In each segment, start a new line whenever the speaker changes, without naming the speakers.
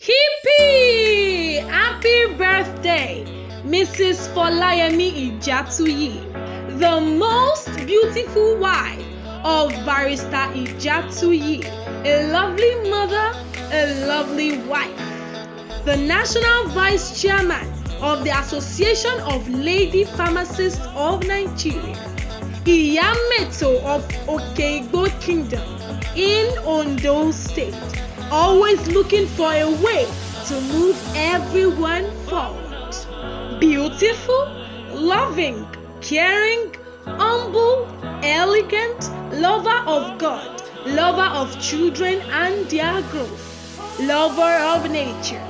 Hippie! Happy birthday, Mrs. Folayemi Ijatuyi, the most beautiful wife of Barrister Ijatuyi, a lovely mother, a lovely wife. The National Vice Chairman of the Association of Lady Pharmacists of Nigeria, Iyameto of Okeigbo Kingdom in Ondo State, always looking for a way to move everyone forward. Beautiful, loving, caring, humble, elegant, lover of God, lover of children and their growth, lover of nature,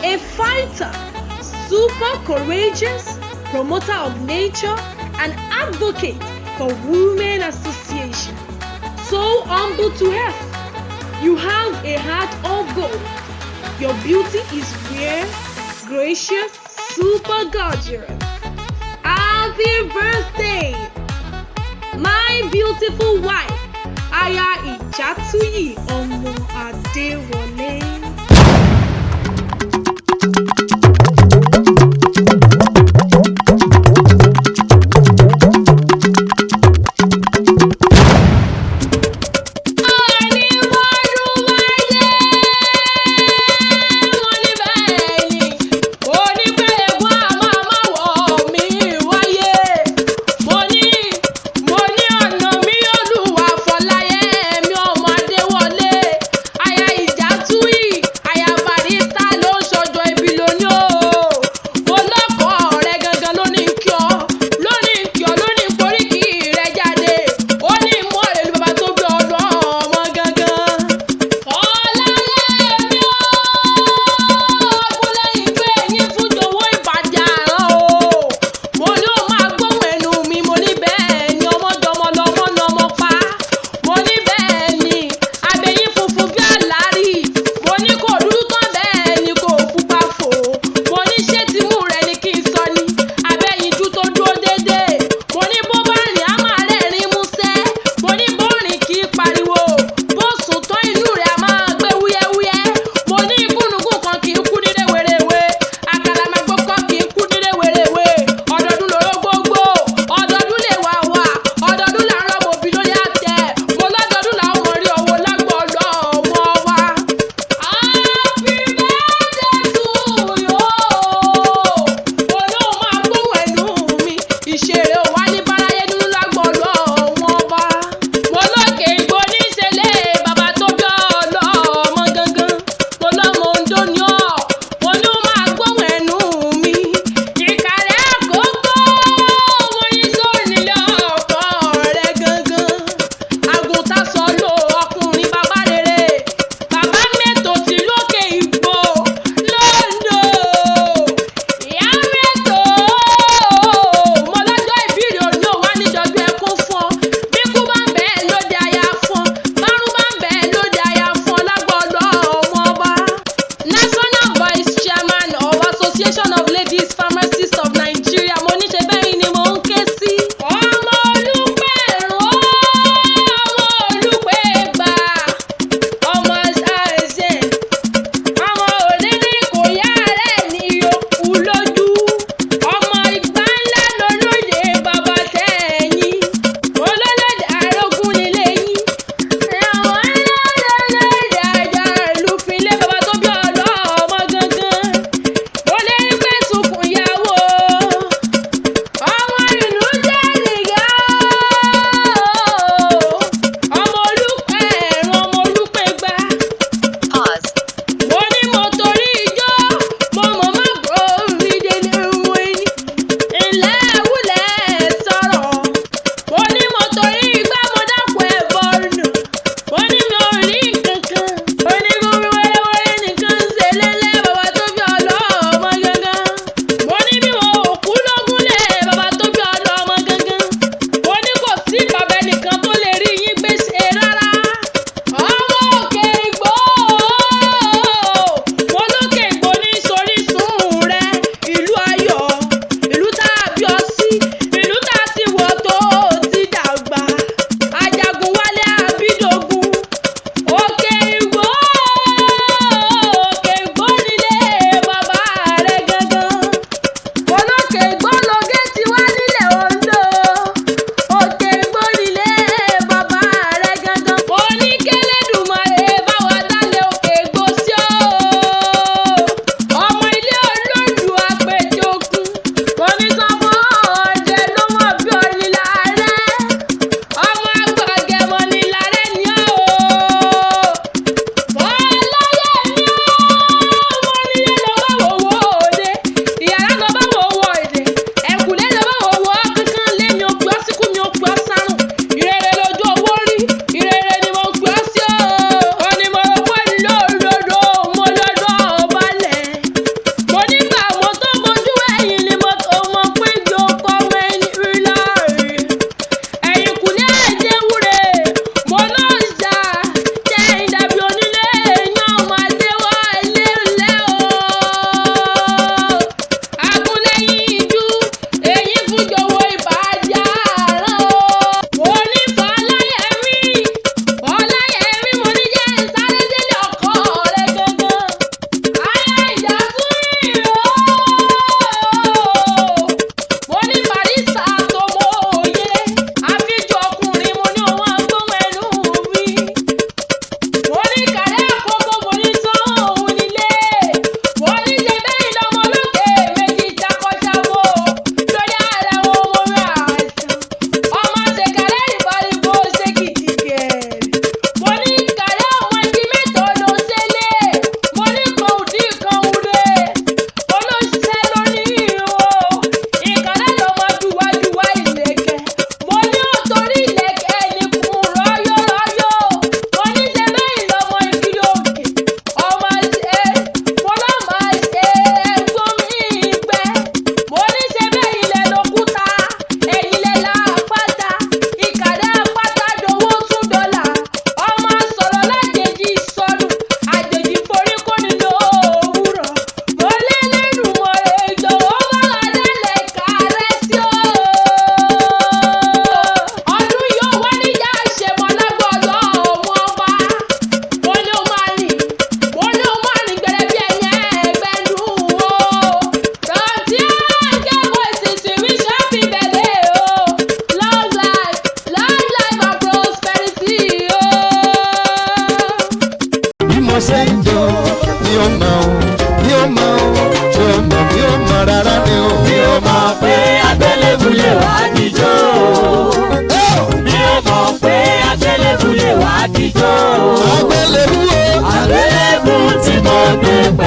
a fighter, super courageous, promoter of nature, an advocate for women association, so humble to earth. You have a heart of gold. Your beauty is rare, gracious, super gorgeous. Happy birthday, my beautiful wife, Aya Ijatuyi Omo Adewole.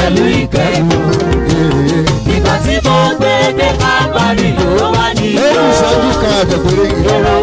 pẹ̀lú ìkẹ́kọ̀ọ́. Ìgbà tí mo gbé dé Kábàárì ló wá ní ìjọ.
Ó ń sọ́jú kan àtẹ̀gbẹ̀rẹ̀ yìí.
Èrò